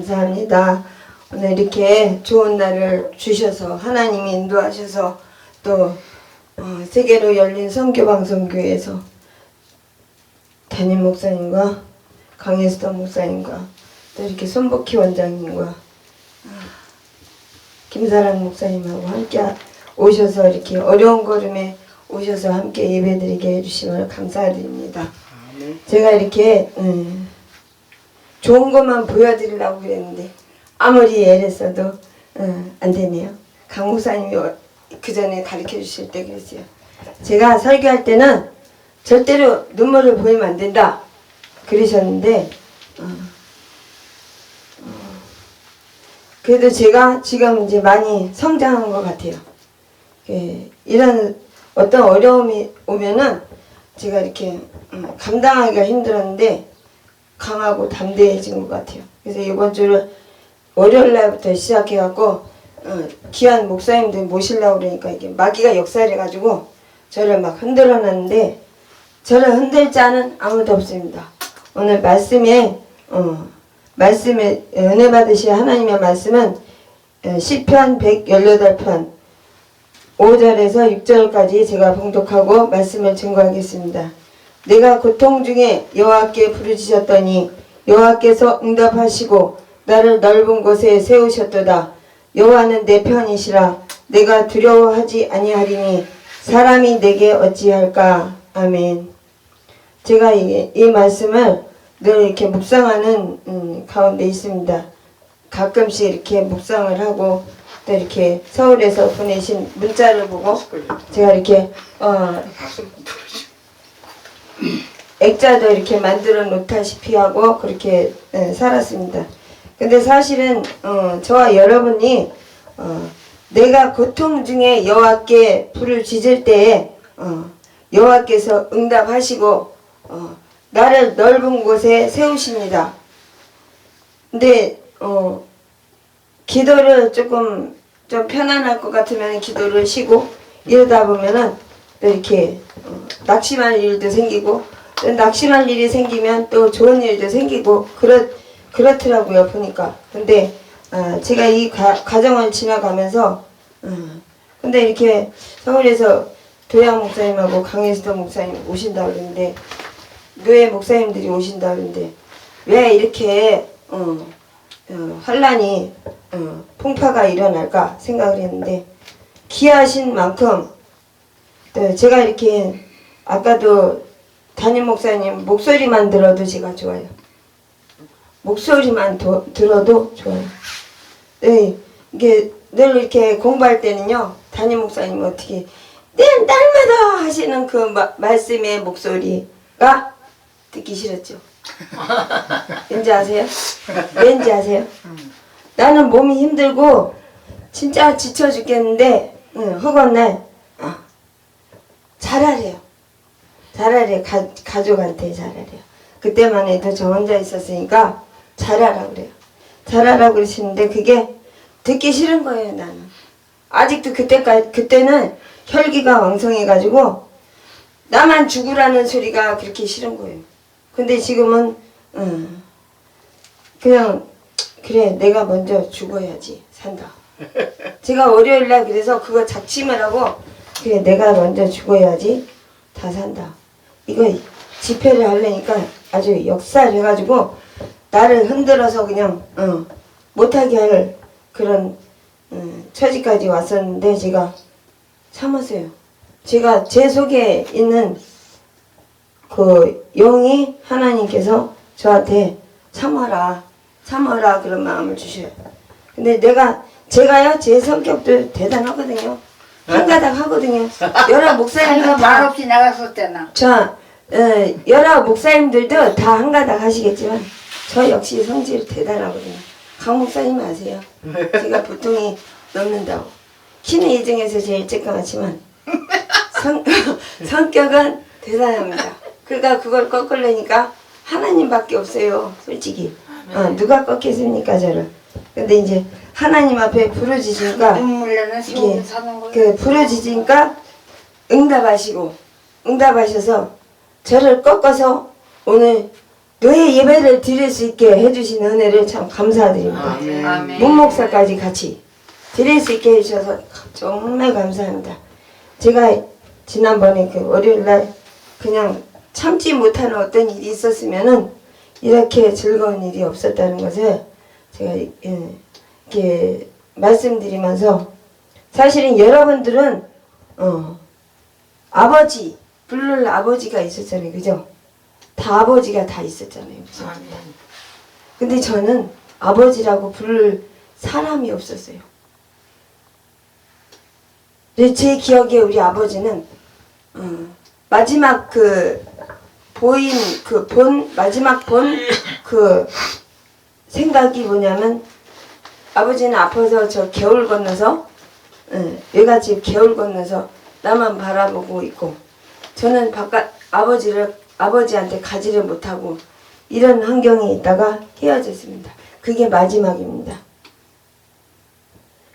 감사합니다. 오늘 이렇게 좋은 날을 주셔서 하나님이 인도하셔서 또 세계로 열린 선교방송교회에서 담임 목사님과 강혜수도 목사님과 또 이렇게 손복희 원장님과 김사랑 목사님하고 함께 오셔서 이렇게 어려운 걸음에 오셔서 함께 예배드리게 해주심을 감사드립니다. 제가 이렇게 좋은 것만 보여드리려고 그랬는데 아무리 애랬어도 안 되네요. 강 목사님이 그 전에 가르쳐 주실 때 그랬어요. 제가 설교할 때는 절대로 눈물을 보이면 안 된다 그러셨는데 그래도 제가 지금 이제 많이 성장한 것 같아요. 이런 어떤 어려움이 오면은 제가 이렇게 감당하기가 힘들었는데 강하고 담대해진 것 같아요. 그래서 이번 주를 월요일 날부터 시작해갖고 귀한 목사님들 모시려고 그러니까 이게 마귀가 역살해가지고 저를 막 흔들어놨는데 저를 흔들 자는 아무도 없습니다. 오늘 말씀에 은혜 받으실 하나님의 말씀은 시편 118편 5절에서 6절까지 제가 봉독하고 말씀을 증거하겠습니다. 내가 고통 중에 여호와께 부르짖었더니 여호와께서 응답하시고 나를 넓은 곳에 세우셨도다. 여호와는 내 편이시라. 내가 두려워하지 아니하리니 사람이 내게 어찌할까. 아멘. 제가 이 말씀을 늘 이렇게 묵상하는 가운데 있습니다. 가끔씩 이렇게 묵상을 하고 또 이렇게 서울에서 보내신 문자를 보고 제가 이렇게 액자도 이렇게 만들어 놓다시피 하고 그렇게 살았습니다. 근데 사실은 저와 여러분이 내가 고통 중에 여호와께 불을 지질 때에 여호와께서 응답하시고 나를 넓은 곳에 세우십니다. 근데 기도를 좀 편안할 것 같으면 기도를 쉬고 이러다 보면은 또 이렇게 낙심할 일도 생기고 또 낙심할 일이 생기면 또 좋은 일도 생기고 그렇더라고요 보니까. 근데 제가 이 과정을 지나가면서 근데 이렇게 서울에서 도양 목사님하고 강혜수도 목사님 오신다 그러는데 교회 목사님들이 오신다 그러는데 왜 이렇게 환란이 풍파가 일어날까 생각을 했는데 귀하신 만큼 제가 이렇게 아까도 담임 목사님 목소리만 들어도 제가 좋아요. 목소리만 들어도 좋아요. 네, 이게 늘 이렇게 공부할 때는요 담임 목사님 어떻게 날마다 하시는 그 말씀의 목소리가 듣기 싫었죠. 왠지 아세요? 왠지 아세요? 나는 몸이 힘들고 진짜 지쳐 죽겠는데 허건 날 잘하래요. 잘하래요. 가족한테 잘하래요. 그때만 해도 저 혼자 있었으니까 잘하라 그래요. 잘하라고 그러시는데 그게 듣기 싫은 거예요. 나는 아직도 그때는 혈기가 왕성해가지고 나만 죽으라는 소리가 그렇게 싫은 거예요. 근데 지금은 그냥 그래 내가 먼저 죽어야지 산다. 제가 월요일날 그래서 그거 작심을 하고 그래 내가 먼저 죽어야지 다 산다. 이거 집회를 하려니까 아주 역살해가지고 나를 흔들어서 그냥 못하게 할 그런 처지까지 왔었는데 제가 참았어요. 제가 제 속에 있는 그 영이 하나님께서 저한테 참아라 그런 마음을 주셔요. 근데 제가요 제 성격도 대단하거든요. 한가닥 하거든요. 여러 목사님들 말 없이 나갔었잖아. 여러 목사님들도 다 한가닥 하시겠지만 저 역시 성질 대단하거든요. 강 목사님 아세요? 제가 보통이 넘는다고. 키는 이 중에서 제일 쬐까맣지만 성격은 대단합니다. 그러니까 그걸 꺾으려니까 하나님밖에 없어요. 솔직히. 누가 꺾겠습니까 저를. 근데 이제 하나님 앞에 부르짖으니까 눈물 나는 세월을 사는 거예요. 그 부르짖으니까 응답하셔서 저를 꺾어서 오늘 노예 예배를 드릴 수 있게 해주신 은혜를 참 감사드립니다. 아멘. 문목사까지 같이 드릴 수 있게 해주셔서 정말 감사합니다. 제가 지난번에 그 월요일날 그냥 참지 못하는 어떤 일이 있었으면은 이렇게 즐거운 일이 없었다는 것을 제가 이렇게 말씀드리면서, 사실은 여러분들은 아버지 부를 아버지가 있었잖아요, 그죠? 다 아버지가 다 있었잖아요, 그죠? 근데 저는 아버지라고 부를 사람이 없었어요. 근데 제 기억에 우리 아버지는 마지막 마지막 본 생각이 뭐냐면, 아버지는 아파서 저 겨울 건너서 외갓집 겨울 건너서 나만 바라보고 있고, 저는 바깥 아버지한테 가지를 못하고 이런 환경에 있다가 헤어졌습니다. 그게 마지막입니다.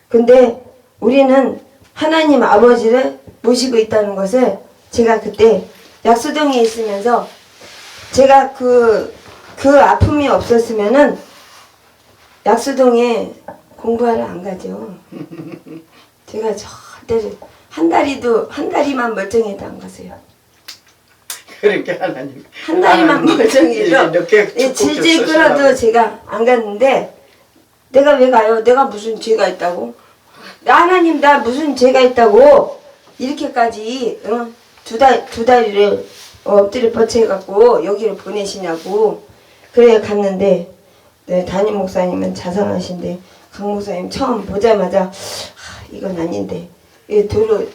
근데 우리는 하나님 아버지를 모시고 있다는 것을 제가 그때 약수동에 있으면서, 제가 그 아픔이 없었으면은 약수동에 공부하러 안 가죠. 제가 절대로 한 다리만 멀쩡해도 안 가세요. 그러니까 하나님 한 다리만 멀쩡해도 이렇게 질질 끌어도 제가 안 갔는데, 내가 왜 가요? 내가 무슨 죄가 있다고? 하나님 나 무슨 죄가 있다고 이렇게까지 두 다리를 엎드려 뻗쳐갖고 여기를 보내시냐고. 그래 갔는데, 네, 담임 목사님은 자상하신데 강 목사님 처음 보자마자 이건 아닌데, 이 도로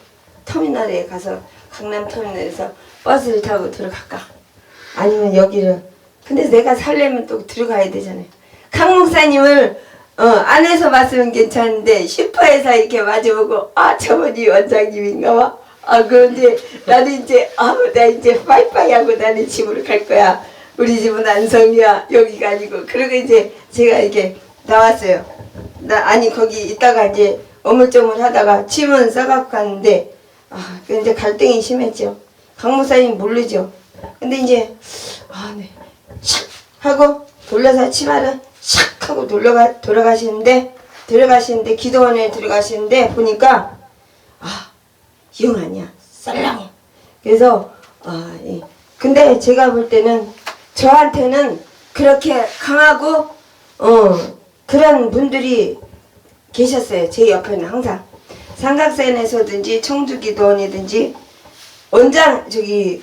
터미널에 가서 강남 터미널에서 버스를 타고 들어갈까? 아니면 여기를. 근데 내가 살려면 또 들어가야 되잖아요. 강 목사님을 안에서 봤으면 괜찮은데 슈퍼에서 이렇게 마주보고, 저분이 원장님인가 봐. 그런데 나는 이제 나 이제 빠이빠이 하고 나는 집으로 갈 거야. 우리 집은 안성이야. 여기가 아니고. 그리고 이제 제가 이렇게 나왔어요. 거기 있다가 이제 어물쩡물 하다가 침은 싸갖고 갔는데, 이제 갈등이 심했죠. 강 목사님 모르죠. 근데 이제 네, 샥 하고 돌려서 치마를 샥 하고 들어가시는데 기도원에 들어가시는데 보니까 영 아니야, 쌀랑해. 그래서 근데 제가 볼 때는 저한테는 그렇게 강하고 그런 분들이 계셨어요. 제 옆에는 항상 삼각산에서든지 청주기도원이든지 원장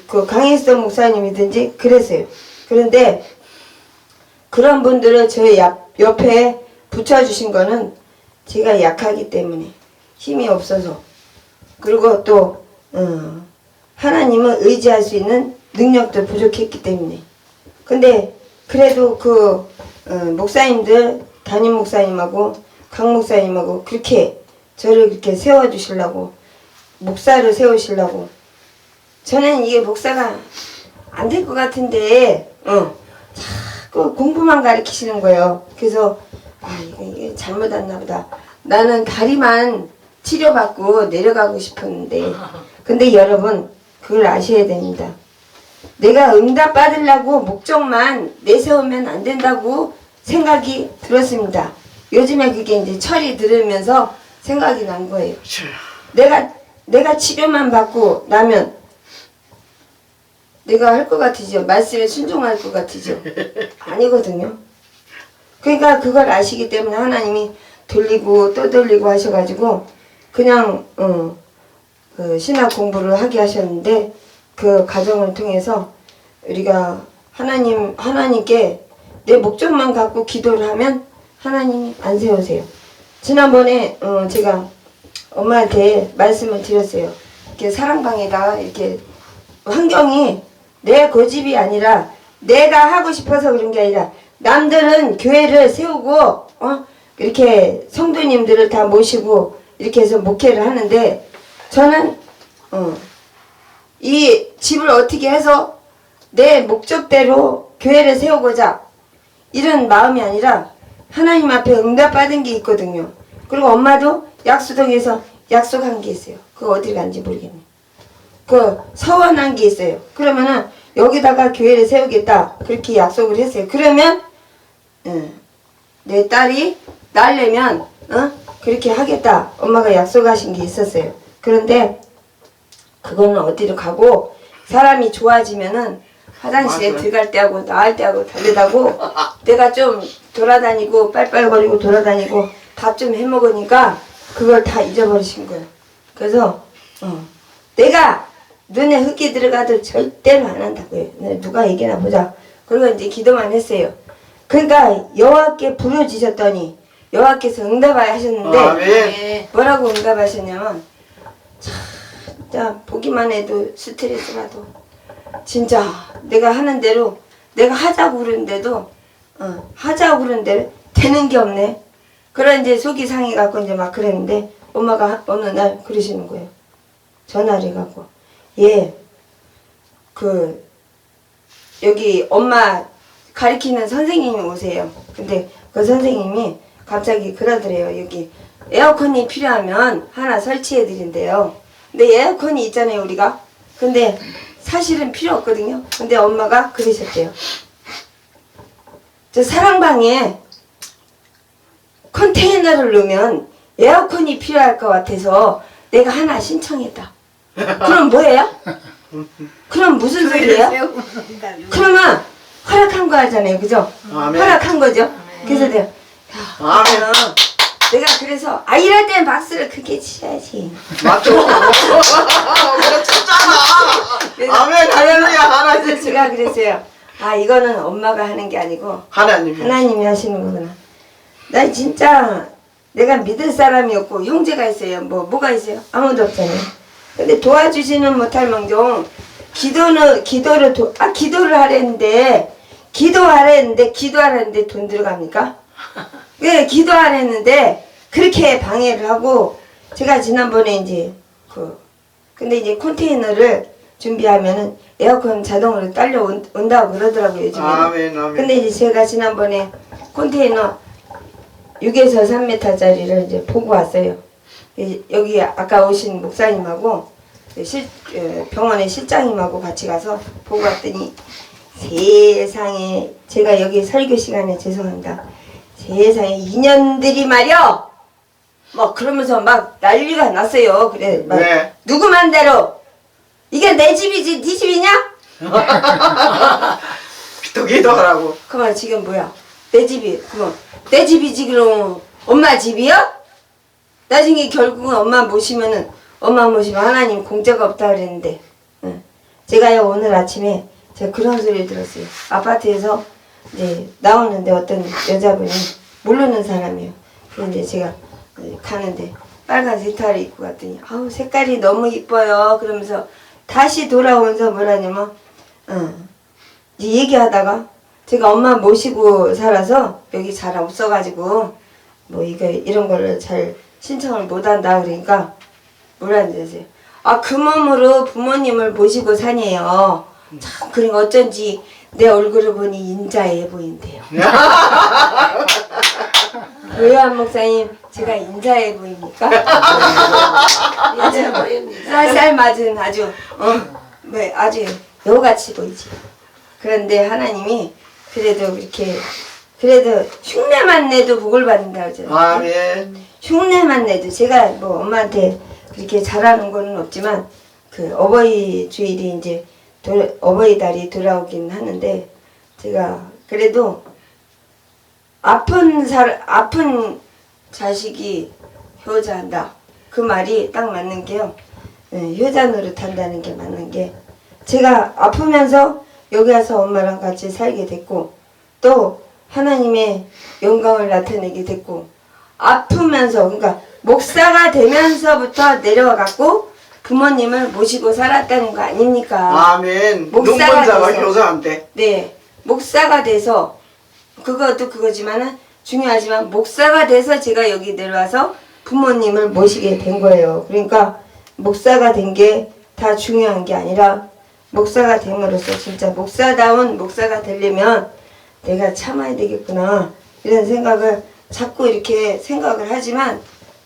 그 강혜성 목사님이든지 그랬어요. 그런데 그런 분들을 저의 옆에 붙여주신 거는 제가 약하기 때문에, 힘이 없어서, 그리고 또 하나님을 의지할 수 있는 능력도 부족했기 때문에. 근데 그래도 목사님들, 담임 목사님하고 강 목사님하고 그렇게 저를 그렇게 세워주시려고, 목사를 세우시려고. 저는 이게 목사가 안 될 것 같은데 자꾸 공부만 가르치시는 거예요. 그래서 이게 잘못 왔나 보다. 나는 다리만 치료받고 내려가고 싶었는데, 근데 여러분 그걸 아셔야 됩니다. 내가 응답 받으려고 목적만 내세우면 안 된다고 생각이 들었습니다. 요즘에 그게 이제 철이 들으면서 생각이 난 거예요. 내가 치료만 받고 나면 내가 할 것 같으죠? 말씀에 순종할 것 같으죠? 아니거든요. 그러니까 그걸 아시기 때문에 하나님이 돌리고 또 돌리고 하셔가지고 그냥 그 신학 공부를 하게 하셨는데, 그 과정을 통해서 우리가 하나님께 내 목적만 갖고 기도를 하면 하나님이 안 세우세요. 지난번에 제가 엄마한테 말씀을 드렸어요. 이렇게 사랑방에다가 이렇게 환경이 내 고집이 아니라 내가 하고 싶어서 그런 게 아니라, 남들은 교회를 세우고 이렇게 성도님들을 다 모시고 이렇게 해서 목회를 하는데, 저는 이 집을 어떻게 해서 내 목적대로 교회를 세우고자 이런 마음이 아니라 하나님 앞에 응답받은 게 있거든요. 그리고 엄마도 약수동에서 약속한 게 있어요. 그거 어디 간지 모르겠네. 그 서원한 게 있어요. 그러면은 여기다가 교회를 세우겠다 그렇게 약속을 했어요. 그러면 내 딸이 날려면 그렇게 하겠다 엄마가 약속하신 게 있었어요. 그런데 그거는 어디로 가고 사람이 좋아지면은 화장실에 맞아요. 들어갈 때하고 나갈 때하고 다르다고 내가 좀 돌아다니고 빨빨거리고 돌아다니고 밥 좀 해먹으니까 그걸 다 잊어버리신 거예요. 그래서 내가 눈에 흙이 들어가도 절대로 안 한다고요. 누가 얘기나 보자. 그리고 이제 기도만 했어요. 그러니까 여호와께 부르짖었더니 여호와께서 응답하여 하셨는데 아멘. 뭐라고 응답하셨냐면 진짜 보기만 해도 스트레스 받아. 진짜 내가 하는 대로 내가 하자고 그러는데도 하자고 그러는데 되는 게 없네. 그런 이제 속이 상해 갖고 이제 막 그랬는데 엄마가 어느 날 그러시는 거예요. 전화를 해갖고 여기 엄마 가르치는 선생님이 오세요. 근데 그 선생님이 갑자기 그러더래요. 여기 에어컨이 필요하면 하나 설치해 드린대요. 근데 에어컨이 있잖아요 우리가. 근데 사실은 필요 없거든요. 근데 엄마가 그러셨대요. 저 사랑방에 컨테이너를 넣으면 에어컨이 필요할 것 같아서 내가 하나 신청했다. 그럼 뭐예요? 그럼 무슨 소리예요? 그러면 허락한 거 하잖아요. 그죠? 아멘. 허락한 거죠. 그래서 내가 아멘. 내가 그래서 이럴 땐 박수를 크게 치야지. 맞죠? 내가 쳤잖아. 아멘. 할렐루야. 하나님. 그래서 제가 그랬어요. 이거는 엄마가 하는 게 아니고 하나님이. 하나님이 하시는 거구나. 나 진짜 내가 믿을 사람이 없고 형제가 있어요. 뭐가 있어요? 아무도 없잖아요. 근데 도와주지는 못할 망정 기도를 하랬는데 기도하랬는데 돈 들어갑니까? 왜 기도하랬는데 그렇게 방해를 하고 제가 지난번에 이제 근데 이제 컨테이너를 준비하면은 에어컨 자동으로 딸려 온다고 그러더라고요 요즘에. 아멘. 아멘. 근데 이제 제가 지난번에 컨테이너 6에서 3m짜리를 이제 보고 왔어요. 여기 아까 오신 목사님하고 병원의 실장님하고 같이 가서 보고 왔더니 세상에 제가 여기 설교 시간에 죄송합니다. 세상에 인연들이 말이요. 그러면서 막 난리가 났어요. 그래 막 네. 누구 맘대로 이게 내 집이지 네 집이냐? 또 기도하라고. 그만 지금 뭐야? 내 집이 그럼 내 집이지 그럼 엄마 집이야? 나중에 결국은 엄마 모시면 하나님 공짜가 없다 그랬는데 제가요 오늘 아침에 제가 그런 소리를 들었어요. 아파트에서 이제 나오는데 어떤 여자분이 모르는 사람이에요. 그런데 제가 가는데 빨간 세타를 입고 갔더니 색깔이 너무 이뻐요. 그러면서 다시 돌아오면서 뭐라냐면 이제 얘기하다가 제가 엄마 모시고 살아서 여기 잘 없어가지고 이런 거를 잘 신청을 못한다 그러니까 뭐라는지 아세요? 그 몸으로 부모님을 모시고 사네요. 참 그러니까 어쩐지 내 얼굴을 보니 인자해 보인대요. 왜요 한 목사님? 제가 인자해 보입니까? 인자해 보입니다. 쌀쌀 맞은 아주 아주 여우같이 보이지. 그런데 하나님이 그래도 흉내만 내도 복을 받는다 그러잖아요. 아멘. 흉내만 내도 제가 엄마한테 그렇게 잘하는 거는 없지만 어버이 주일이 이제 어버이달이 돌아오긴 하는데 제가 그래도 아픈 자식이 효자한다 그 말이 딱 맞는 게요. 효자 노릇한다는 게 맞는 게 제가 아프면서 여기 와서 엄마랑 같이 살게 됐고 또 하나님의 영광을 나타내게 됐고 아프면서 그러니까 목사가 되면서부터 내려와 갖고 부모님을 모시고 살았다는 거 아닙니까? 아멘. 목사가 눈먼자가 돼서. 효자한테. 네, 목사가 돼서 그것도 그거지만은 중요하지만 목사가 돼서 제가 여기 내려와서 부모님을 모시게 된 거예요. 그러니까 목사가 된 게 다 중요한 게 아니라 목사가 됨으로써 진짜 목사다운 목사가 되려면 내가 참아야 되겠구나 이런 생각을 자꾸 이렇게 생각을 하지만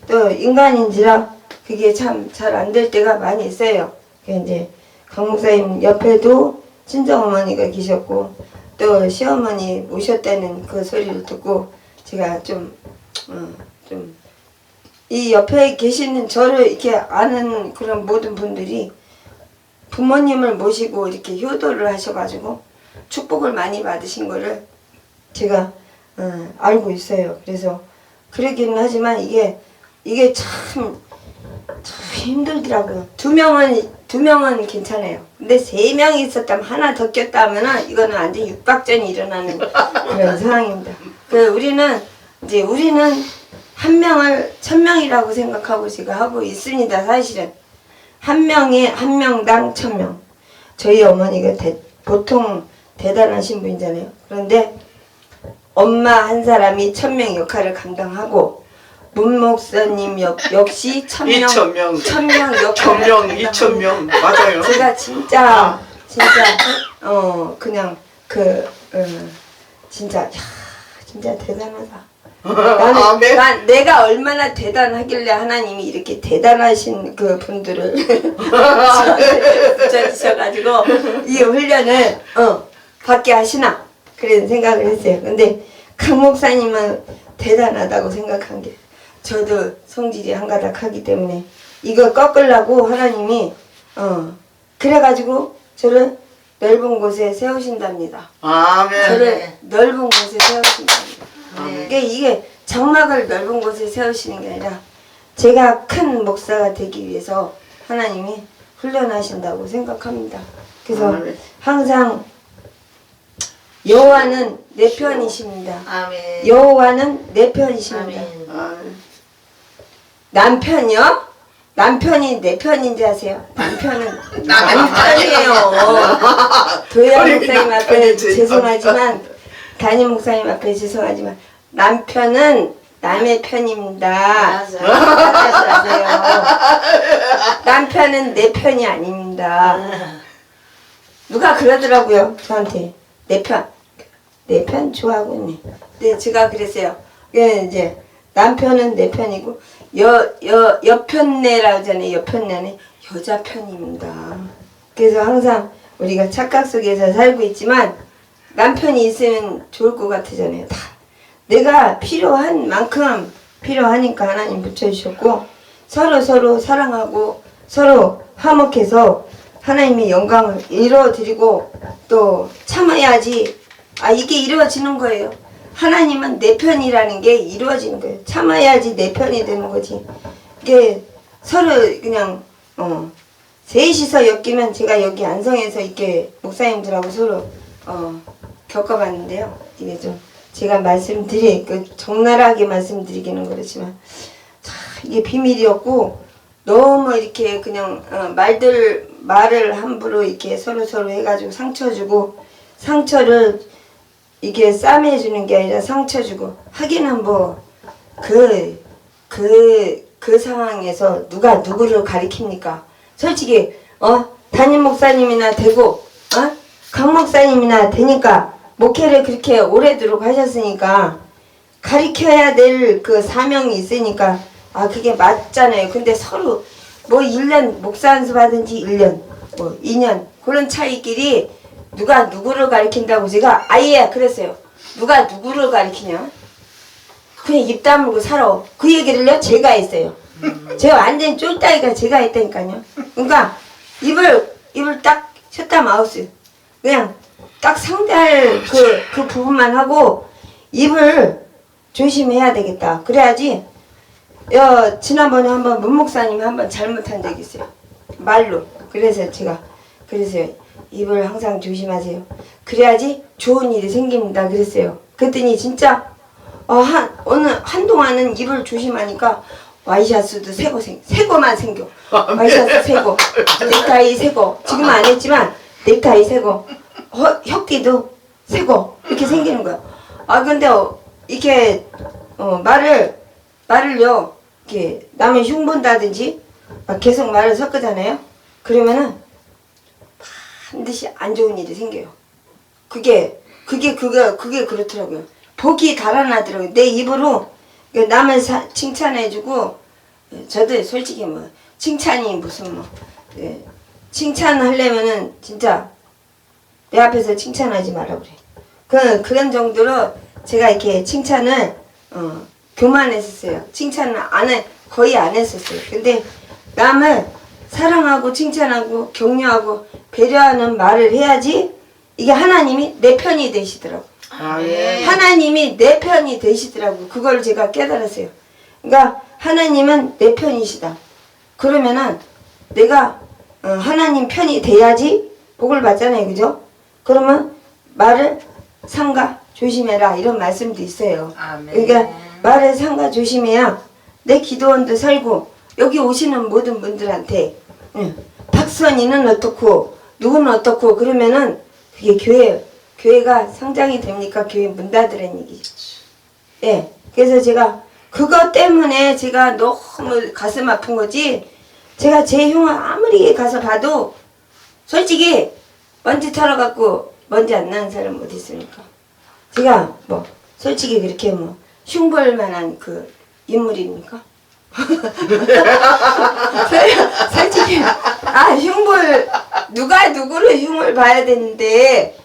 또 인간인지라 그게 참 잘 안 될 때가 많이 있어요. 이제 강 목사님 옆에도 친정어머니가 계셨고 또 시어머니 오셨다는 그 소리를 듣고 제가 좀 이 옆에 계시는 저를 이렇게 아는 그런 모든 분들이 부모님을 모시고 이렇게 효도를 하셔가지고 축복을 많이 받으신 거를 제가 알고 있어요. 그래서 그러기는 하지만 이게 참 힘들더라고요. 두 명은 괜찮아요. 근데 3명이 있었다면 하나 더 꼈다 하면은 이거는 완전 육박전이 일어나는 그런 상황입니다. 우리는 한 명을 1000명이라고 생각하고 제가 하고 있습니다. 사실은 한 명당 1000명. 저희 어머니가 보통 대단하신 분이잖아요. 그런데 엄마 한 사람이 1000명 역할을 감당하고 문 목사님 역시 1000명 1000명 역할을 1000명, 2000명 맞아요. 제가 진짜 그냥 진짜 대단하다. 난 내가 얼마나 대단하길래 하나님이 이렇게 대단하신 그 분들을 붙여주셔가지고 이 훈련을 받게 하시나 그런 생각을 했어요. 근데 강 목사님은 대단하다고 생각한 게 저도 성질이 한가닥하기 때문에 이거 꺾으려고 하나님이 그래가지고 저를 넓은 곳에 세우신답니다. 아멘. 저를 넓은 곳에 세우신답니다. 이게 장막을 넓은 곳에 세우시는 게 아니라 제가 큰 목사가 되기 위해서 하나님이 훈련하신다고 생각합니다. 그래서 항상 여호와는 내 편이십니다. 아멘. 여호와는 내 편이십니다. 아멘. 남편이요? 남편이 내 편인지 아세요? 남편은 남 편이에요. 도야 목사님 앞에 죄송하지만 담임 목사님 앞에 죄송하지만 남편은 남의 편입니다. 아세요? 남편은 내 편이 아닙니다. 누가 그러더라고요 저한테 내 편 좋아하고 있네. 근데 제가 그랬어요. 이제 남편은 내 편이고 여편네라고 하잖아요. 여편네는 여자 편입니다. 그래서 항상 우리가 착각 속에서 살고 있지만 남편이 있으면 좋을 것 같으잖아요. 다 내가 필요한 만큼 필요하니까 하나님 붙여주셨고 서로 사랑하고 서로 화목해서 하나님의 영광을 이루어드리고 또 참아야지 이게 이루어지는 거예요. 하나님은 내 편이라는 게 이루어지는 거예요. 참아야지 내 편이 되는 거지. 이게 서로 그냥 셋이서 엮이면 제가 여기 안성에서 이렇게 목사님들하고 서로 겪어봤는데요. 이게 좀 제가 적나라하게 말씀드리기는 그렇지만 이게 비밀이었고 너무 이렇게 그냥 말을 함부로 이렇게 서로 해가지고 상처 주고 상처를 이게 싸매주는 게 아니라 상처 주고 하기는 그 상황에서 누가 누구를 가리킵니까? 솔직히 담임 목사님이나 되고 강 목사님이나 되니까 목회를 그렇게 오래도록 하셨으니까 가리켜야 될 그 사명이 있으니까 그게 맞잖아요. 근데 서로 1년 목사 안수 받은 지 1년 2년 그런 차이끼리 누가 누구를 가리킨다고 제가 아예 그랬어요. 누가 누구를 가리키냐? 그냥 입 다물고 살아. 그 얘기를요 제가 했어요. 제가 완전 쫄따기가 제가 했다니까요. 그러니까 입을 딱 셧다 마우스 그냥 딱 상대할 그 부분만 하고 입을 조심해야 되겠다. 그래야지 지난번에 한번 문 목사님이 한번 잘못한 적이 있어요. 말로. 그래서 제가 입을 항상 조심하세요. 그래야지 좋은 일이 생깁니다. 그랬어요. 그랬더니 진짜 한동안은 입을 조심하니까 와이셔츠도 새거만 생겨. 와이셔츠 새거, 넥타이 새거. 지금 안 했지만 넥타이 새거, 혁기도 새거 이렇게 생기는 거야. 근데 이렇게 말을요 이렇게 남을 흉본다든지 막 계속 말을 섞으잖아요. 그러면은 반드시 안 좋은 일이 생겨요. 그게 그렇더라고요. 복이 달아나더라고요. 내 입으로 남을 칭찬해주고 저도 솔직히 칭찬이 무슨 칭찬하려면은 진짜 내 앞에서 칭찬하지 마라 그래. 그런 정도로 제가 이렇게 칭찬을 교만했었어요. 칭찬을 거의 안 했었어요. 근데 남을 사랑하고 칭찬하고 격려하고 배려하는 말을 해야지 이게 하나님이 내 편이 되시더라고. 아멘. 하나님이 내 편이 되시더라고. 그걸 제가 깨달았어요. 그러니까 하나님은 내 편이시다. 그러면은 내가 하나님 편이 돼야지 복을 받잖아요. 그죠? 그러면 말을 삼가 조심해라 이런 말씀도 있어요. 아멘. 그러니까 말을 삼가 조심해야 내 기도원도 살고 여기 오시는 모든 분들한테 박선이는 어떻고 누구는 어떻고 그러면은 그게 교회가 성장이 됩니까? 교회 문 닫으라는 얘기죠. 예. 그래서 제가 그것 때문에 제가 너무 가슴 아픈 거지. 제가 제 흉을 아무리 가서 봐도 솔직히 먼지 털어갖고 먼지 안 나는 사람 어디 있습니까? 제가 뭐 솔직히 그렇게 뭐 흉볼 만한 그 인물입니까? 솔직히 흉볼 누가 누구를 흉을 봐야 되는데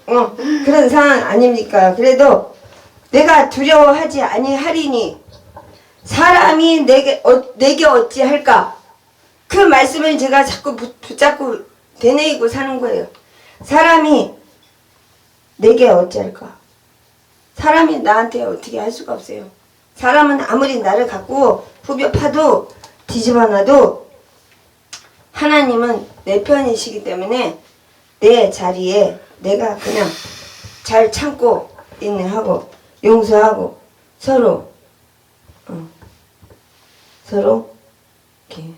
그런 상황 아닙니까? 그래도 내가 두려워하지 아니하리니 사람이 내게 어찌할까? 그 말씀을 제가 자꾸 붙잡고 되뇌이고 사는 거예요. 사람이 내게 어찌할까? 사람이 나한테 어떻게 할 수가 없어요. 사람은 아무리 나를 갖고 후벼 파도 뒤집어놔도 하나님은 내 편이시기 때문에 내 자리에 내가 그냥 잘 참고 인내하고 용서하고 서로 이렇게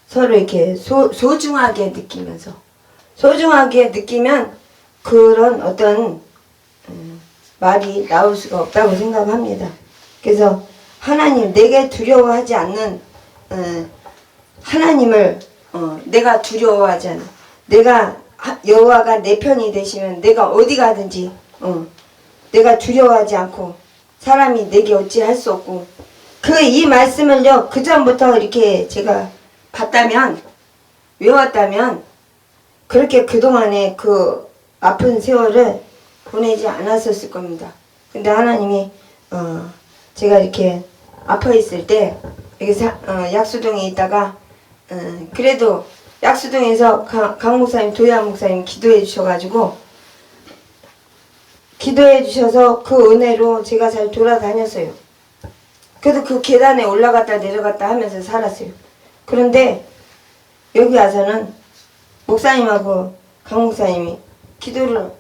서로 이렇게 소중하게 느끼면 그런 어떤 말이 나올 수가 없다고 생각합니다. 그래서 하나님 내게 두려워하지 않는 하나님을 내가 두려워하지 않아. 내가 여호와가 내 편이 되시면 내가 어디 가든지 내가 두려워하지 않고 사람이 내게 어찌할 수 없고 이 말씀을요 그 전부터 이렇게 제가 봤다면 외웠다면 그렇게 그동안에 그 아픈 세월을 보내지 않았었을 겁니다. 근데 하나님이 제가 이렇게 아파 있을 때 여기 약수동에 있다가 그래도 약수동에서 강 목사님 도야 목사님 기도해 주셔가지고 기도해 주셔서 그 은혜로 제가 잘 돌아다녔어요. 그래도 그 계단에 올라갔다 내려갔다 하면서 살았어요. 그런데 여기 와서는 목사님하고 강 목사님이 기도를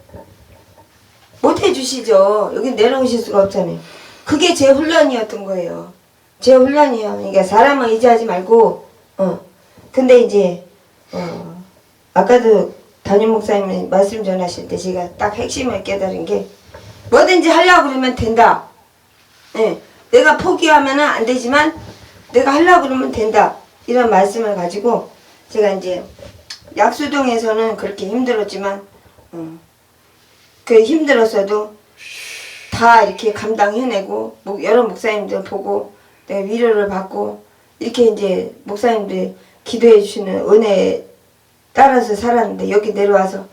못 해주시죠. 여기 내려오실 수가 없잖아요. 그게 제 훈련이었던 거예요. 제 훈련이에요. 그러니까 사람을 의지하지 말고 근데 이제 아까도 담임 목사님이 말씀 전하실 때 제가 딱 핵심을 깨달은 게 뭐든지 하려고 그러면 된다. 예, 내가 포기하면은 안 되지만 내가 하려고 그러면 된다. 이런 말씀을 가지고 제가 이제 약수동에서는 그렇게 힘들었지만 그 힘들었어도 다 이렇게 감당해내고 여러 목사님들 보고 내가 위로를 받고 이렇게 이제 목사님들 기도해 주시는 은혜에 따라서 살았는데 여기 내려와서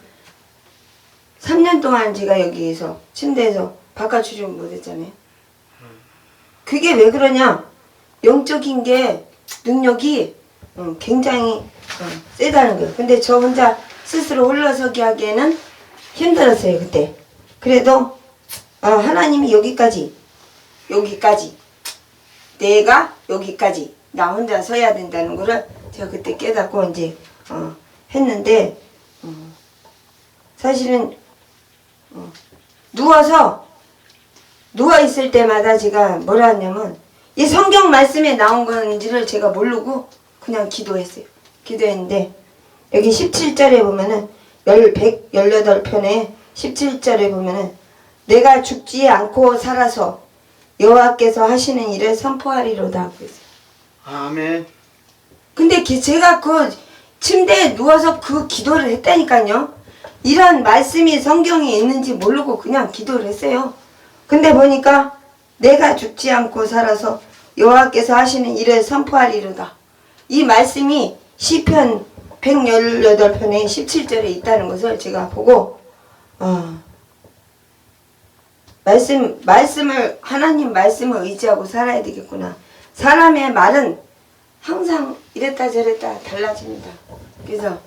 3년 동안 제가 여기에서 침대에서 바깥 출입 못했잖아요. 그게 왜 그러냐? 영적인 게 능력이 굉장히 세다는 거예요. 근데 저 혼자 스스로 홀러서기 하기에는 힘들었어요 그때. 그래도 하나님이 여기까지 내가 여기까지 나 혼자 서야 된다는 거를 제가 그때 깨닫고 이제 했는데 사실은 누워 있을 때마다 제가 뭐라 하냐면 이 성경 말씀에 나온 건지를 제가 모르고 그냥 기도했어요. 기도했는데 여기 17절에 보면은 118편에 17절에 보면은 내가 죽지 않고 살아서 여호와께서 하시는 일을 선포하리로다 하고 있어요. 아멘. 근데 제가 그 침대에 누워서 그 기도를 했다니까요. 이런 말씀이 성경에 있는지 모르고 그냥 기도를 했어요. 근데 보니까 내가 죽지 않고 살아서 여호와께서 하시는 일을 선포하리로다. 이 말씀이 시편 118편의 17절에 있다는 것을 제가 보고 하나님 말씀을 의지하고 살아야 되겠구나. 사람의 말은 항상 이랬다 저랬다 달라집니다. 그래서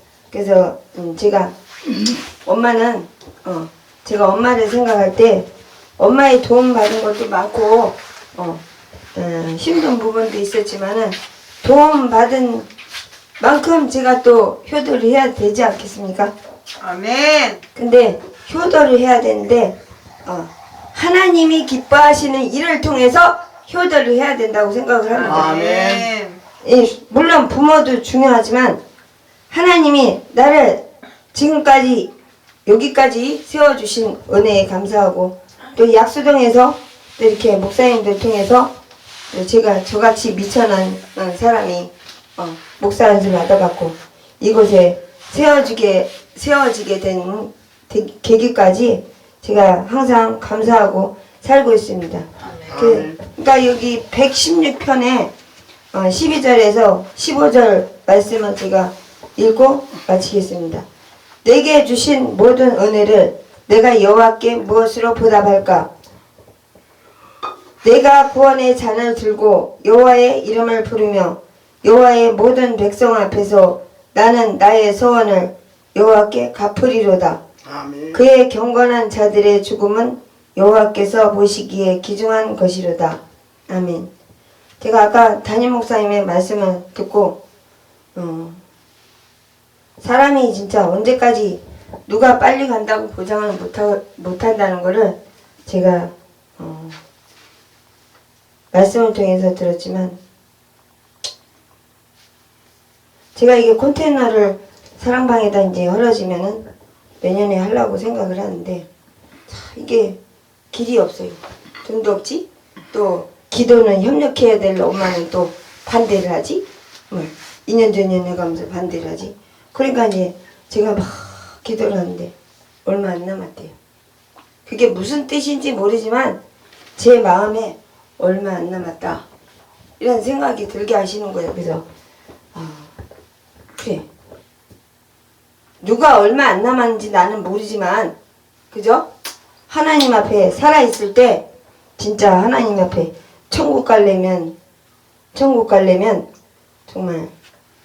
제가 엄마는 제가 엄마를 생각할 때 엄마의 도움 받은 것도 많고 힘든 부분도 있었지만은 도움 받은 만큼 제가 또 효도를 해야 되지 않겠습니까? 아멘. 근데 효도를 해야 되는데 하나님이 기뻐하시는 일을 통해서 효도를 해야 된다고 생각을 합니다. 아멘. 물론 부모도 중요하지만 하나님이 나를 지금까지 여기까지 세워주신 은혜에 감사하고 또 약수동에서 또 이렇게 목사님들 통해서 제가 저같이 미천한 사람이 목사 안수 받아갖고 이곳에 세워지게 된 계기까지 제가 항상 감사하고 살고 있습니다. 그러니까 여기 116편에 12절에서 15절 말씀은 제가 읽고 마치겠습니다. 내게 주신 모든 은혜를 내가 여호와께 무엇으로 보답할까? 내가 구원의 잔을 들고 여호와의 이름을 부르며 여호와의 모든 백성 앞에서 나는 나의 소원을 여호와께 갚으리로다. 아멘. 그의 경건한 자들의 죽음은 여호와께서 보시기에 기중한 것이로다. 아멘. 제가 아까 담임 목사님의 말씀을 듣고 사람이 진짜 언제까지 누가 빨리 간다고 보장을 못한다는 거를 제가 말씀을 통해서 들었지만 제가 이게 컨테이너를 사랑방에다 이제 헐어지면은 내년에 하려고 생각을 하는데 이게 길이 없어요. 돈도 없지? 또 기도는 협력해야 될 엄마는 또 반대를 하지? 2년 전년 해가면서 반대를 하지? 그러니까 이제 제가 막 기도를 하는데 얼마 안 남았대요. 그게 무슨 뜻인지 모르지만 제 마음에 얼마 안 남았다 이런 생각이 들게 하시는 거예요. 그래서 그래, 누가 얼마 안 남았는지 나는 모르지만 그죠? 하나님 앞에 살아있을 때 진짜 하나님 앞에 천국 가려면 정말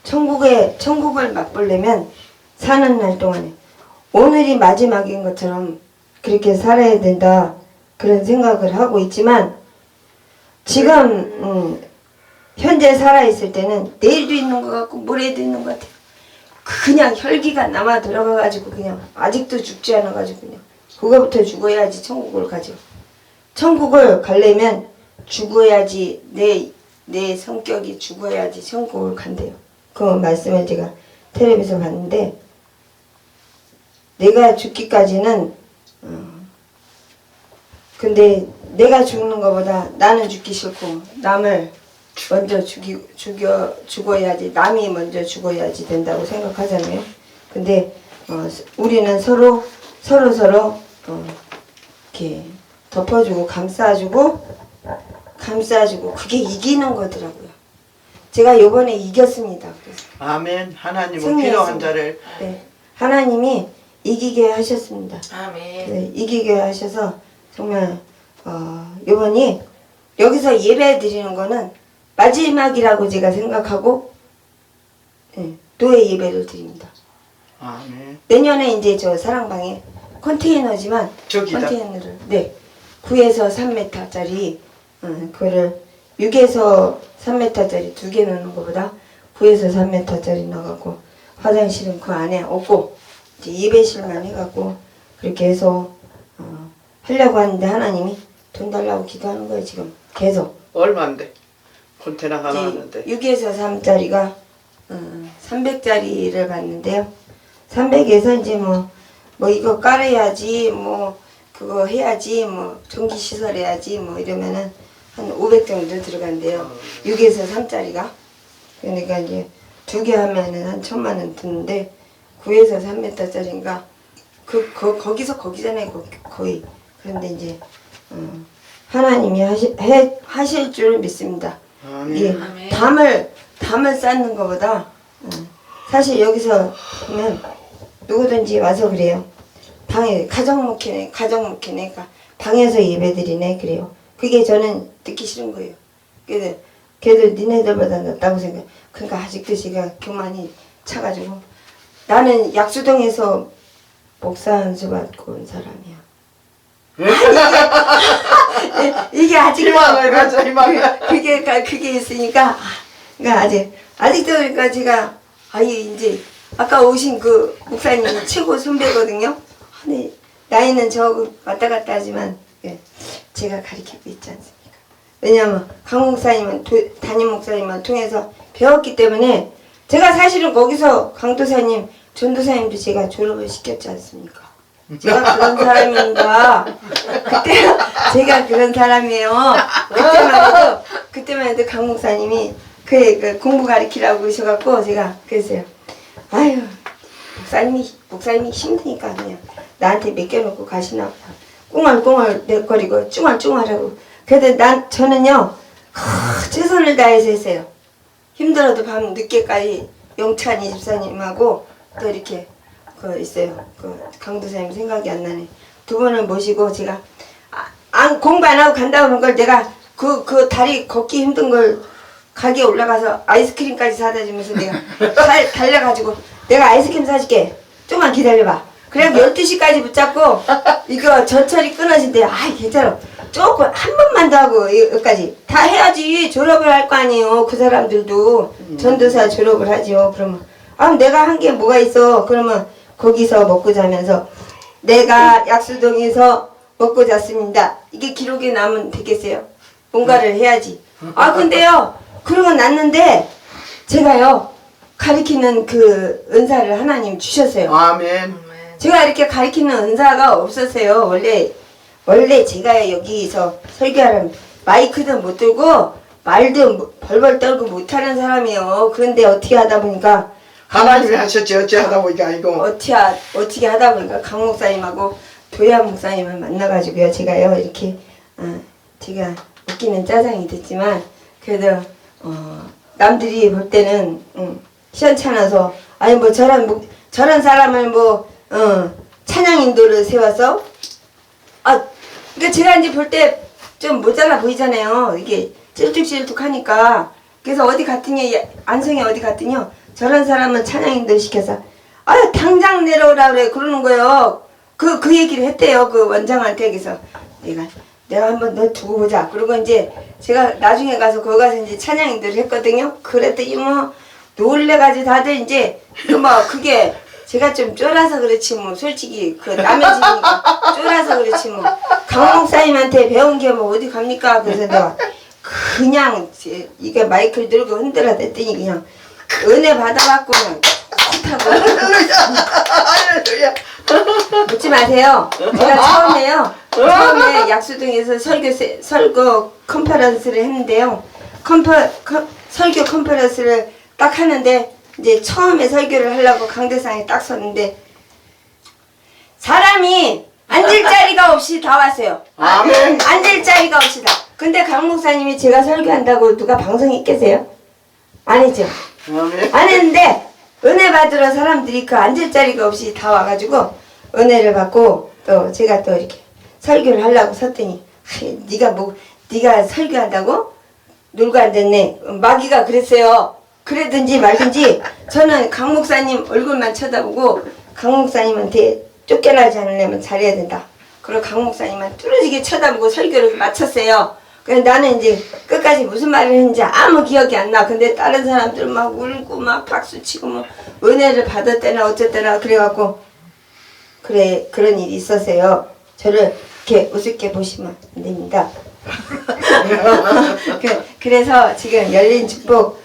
천국을 맛보려면 사는 날 동안에 오늘이 마지막인 것처럼 그렇게 살아야 된다 그런 생각을 하고 있지만 지금 현재 살아있을 때는 내일도 있는 것 같고 모레도 있는 것 같아요. 그냥 혈기가 남아 들어가가지고 그냥 아직도 죽지 않아가지고 그냥 그거부터 죽어야지 천국을 가죠. 천국을 가려면 죽어야지 내 성격이 죽어야지 천국을 간대요. 그 말씀을 제가 텔레비에서 봤는데 내가 죽기까지는 근데 내가 죽는 것보다 나는 죽기 싫고 남을 먼저 죽어야지 남이 먼저 죽어야지 된다고 생각하잖아요. 근데 우리는 서로 이렇게 덮어주고 감싸주고 그게 이기는 거더라고요. 제가 요번에 이겼습니다. 그래서 아멘. 하나님은 승리했습니다. 필요한 자를 네, 하나님이 이기게 하셨습니다. 아멘. 네, 이기게 하셔서 정말 요번이 여기서 예배 드리는 거는 마지막이라고 제가 생각하고 노예 예배를 드립니다. 아멘. 내년에 이제 저 사랑방에 컨테이너지만 저기다. 컨테이너를 9에서 3m짜리 그거를 6에서 3m짜리 2개 넣는 것보다 9에서 3m짜리 넣어갖고 화장실은 그 안에 없고 이제 예배실만 해갖고 그렇게 해서 하려고 하는데 하나님이 돈 달라고 기도하는 거예요. 지금 계속 얼마인데? 컨테이너 하나 하는데. 6에서 3짜리가 300짜리를 받는데요. 300에서 이제 뭐 이거 깔아야지 그거 해야지 전기시설 해야지 이러면은 한 500 정도 들어간대요. 6에서 3짜리가. 그러니까 이제 2개 하면은 한 1000만 원 드는데 9에서 3m짜리인가 거기서 거기잖아요. 거의. 그런데 이제 하나님이 하실 줄 믿습니다. 아멘. 이 아멘. 담을 쌓는 것보다 사실 여기서 보면 누구든지 와서 그래요. 방에 가정 목회네 그러니까 방에서 예배드리네 그래요. 그게 저는 듣기 싫은 거예요. 그래도 니네들보다 낫다고 생각. 그러니까 아직도 제가 교만이 차가지고 나는 약수동에서 목사 안수 받고 온 사람이야. 이게 아직도 희망을 가져, 희망을. 그게 있으니까 그러니까 아직도 그러니까 제가 이제 아까 오신 그 목사님이 최고 선배거든요. 근데 나이는 저하고 왔다 갔다 하지만 제가 가르치고 있지 않습니까? 왜냐하면 강 목사님은 담임 목사님을 통해서 배웠기 때문에 제가 사실은 거기서 강도사님, 전도사님도 제가 졸업을 시켰지 않습니까? 제가 그런 사람입니다. 그때 제가 그런 사람이에요. 그때만 해도 강 목사님이 그 공부 가르치라고 그러셔갖고 제가 그랬어요. 아유 목사님이 힘드니까 그냥 나한테 맡겨놓고 가시나 보다. 꿍얼꿍얼거리고 쭝얼쭝얼하고. 그래도 저는요 최선을 다해서 했어요. 힘들어도 밤 늦게까지 영찬이 집사님하고 또 이렇게 있어요. 강도사님 생각이 안 나네. 두 분을 모시고 제가 공부 안 하고 간다고 하는 걸 내가 그 다리 걷기 힘든 걸 가게에 올라가서 아이스크림까지 사다 주면서 내가 달려가지고 내가 아이스크림 사줄게. 좀만 기다려봐. 그래 12시까지 붙잡고 이거 전철이 끊어진대. 괜찮아. 조금 한 번만 더 하고 여기까지 다 해야지. 졸업을 할 거 아니에요. 그 사람들도 전도사 졸업을 하지요. 그러면 내가 한 게 뭐가 있어. 그러면 거기서 먹고 자면서 내가 약수동에서 먹고 잤습니다. 이게 기록에 남으면 되겠어요. 뭔가를 해야지. 근데요 그러고 났는데 제가요 가리키는 그 은사를 하나님 주셨어요. 아멘. 제가 이렇게 가리키는 은사가 없었어요. 원래 제가 여기서 설교하려면 마이크도 못 들고 말도 벌벌 떨고 못하는 사람이에요. 그런데 어떻게 하다 보니까 하나님이 하셨지 어찌 하다 보니까 아이고. 어떻게 하다 보니까 강 목사님하고 도야 목사님을 만나가지고요. 제가요 이렇게 제가 웃기는 짜장이 됐지만 그래도 남들이 볼 때는 시원찮아서 뭐 저런 사람을 찬양 인도를 세워서 그러니까 제가 이제 볼 때 좀 모자라 보이잖아요. 이게 찔뚝찔뚝하니까. 그래서 어디 갔더니 안성에 어디 갔더니요 저런 사람은 찬양 인도 시켜서 당장 내려오라 그래 그러는 거예요. 그 얘기를 했대요. 그 원장한테. 그래서 내가 한번 너 두고 보자. 그리고 이제 제가 나중에 가서 거기 가서 이제 찬양 인도를 했거든요. 그랬더니 놀래가지고 다들 이제 그게 제가 좀 쫄아서 그렇지 솔직히 남의 집이니까 쫄아서 그렇지 강 목사님한테 배운 게 어디 갑니까? 그래서 내가 그냥 이게 마이크를 들고 흔들어 댔더니 그냥 은혜 받아갖고 그냥 하고 할렐루야. 묻지 마세요. 제가 처음에 약수동에서 설교 컨퍼런스를 했는데요. 설교 컨퍼런스를 딱 하는데 이제 처음에 설교를 하려고 강대상에 딱 섰는데 사람이 앉을 자리가 없이 다 왔어요. 아멘. 앉을 자리가 없이 다. 근데 강 목사님이 제가 설교한다고 누가 방송에 있겠어요? 아니죠. 아멘. 안 했는데 은혜 받으러 사람들이 그 앉을 자리가 없이 다 와가지고 은혜를 받고 또 제가 또 이렇게 설교를 하려고 섰더니 네가 설교한다고? 놀고 앉았네. 마귀가 그랬어요. 그러든지 말든지 저는 강 목사님 얼굴만 쳐다보고 강 목사님한테 쫓겨나지 않으려면 잘해야 된다. 그리고 강 목사님만 뚫어지게 쳐다보고 설교를 마쳤어요. 그래서 나는 이제 끝까지 무슨 말을 했는지 아무 기억이 안 나. 근데 다른 사람들 막 울고 막 박수치고 은혜를 받았대나 어쨌대나 그래갖고 그런 일이 있었어요. 저를 이렇게 우습게 보시면 안 됩니다. 그래서 지금 열린 축복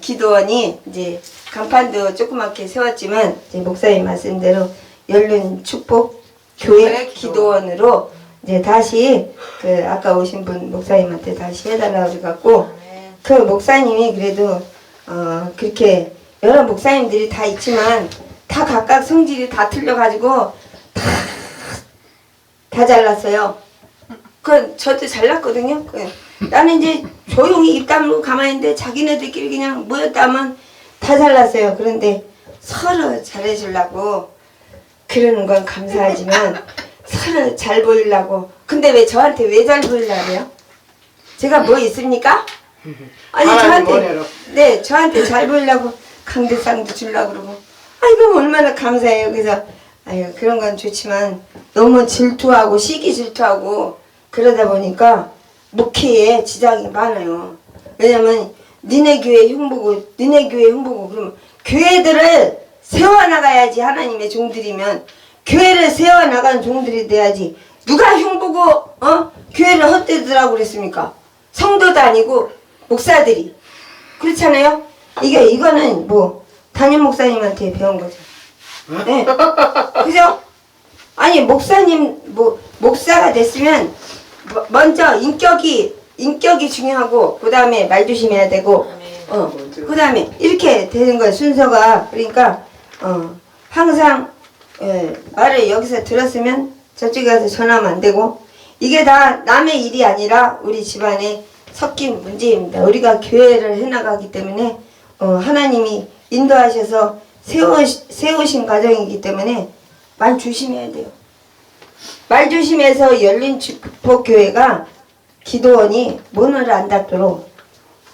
기도원이 이제 간판도 조그맣게 세웠지만 이제 목사님 말씀대로 열린 축복 교회 기도원으로 이제 다시 아까 오신 분 목사님한테 다시 해달라고 그래갖고 그 목사님이 그래도 그렇게 여러 목사님들이 다 있지만 다 각각 성질이 다 틀려가지고 다 잘났어요. 저도 잘났거든요. 나는 이제 조용히 입 다물고 가만히 있는데 자기네들끼리 그냥 모였다면 다 잘났어요. 그런데 서로 잘해주려고 그러는 건 감사하지만 서로 잘 보이려고. 근데 왜 저한테 왜 잘 보이려고요? 제가 뭐 있습니까? 아니 하나님 저한테 원해로. 네 저한테 잘 보이려고 강대상도 주려고 그러고. 아이고 얼마나 감사해요. 그래서 아유 그런 건 좋지만 너무 질투하고 시기 질투하고 그러다 보니까 목회에 지장이 많아요. 왜냐면 니네 교회 흉보고 니네 교회 흉보고 그러면 교회들을 세워나가야지. 하나님의 종들이면 교회를 세워나가는 종들이 돼야지. 누가 흉보고 교회를 헛되더라고 그랬습니까? 성도도 아니고 목사들이. 그렇잖아요. 이거는 뭐 담임 목사님한테 배운 거죠. 네. 그죠? 아니 목사님 목사가 됐으면 먼저 인격이 중요하고 그 다음에 말 조심해야 되고 그 다음에 이렇게 되는 거예요. 순서가. 그러니까 항상 말을 여기서 들었으면 저쪽에 가서 전하면 안 되고 이게 다 남의 일이 아니라 우리 집안에 섞인 문제입니다. 우리가 교회를 해나가기 때문에 하나님이 인도하셔서 세우신 가정이기 때문에 말 조심해야 돼요. 말 조심해서 열린 축복교회가 기도원이 문을 안 닫도록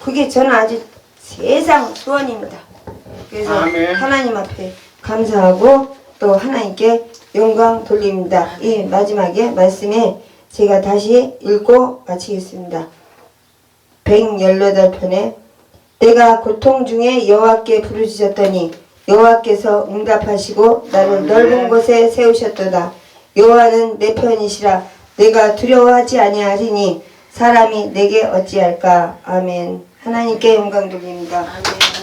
그게 저는 아주 세상 소원입니다. 그래서 아멘. 하나님 앞에 감사하고 또 하나님께 영광 돌립니다. 이 마지막에 말씀에 제가 다시 읽고 마치겠습니다. 118편에 내가 고통 중에 여호와께 부르짖었더니 여호와께서 응답하시고 나를 넓은 곳에 세우셨도다. 여호와는 내 편이시라. 내가 두려워하지 아니하리니 사람이 내게 어찌할까. 아멘. 하나님께 영광 돌립니다. 아멘.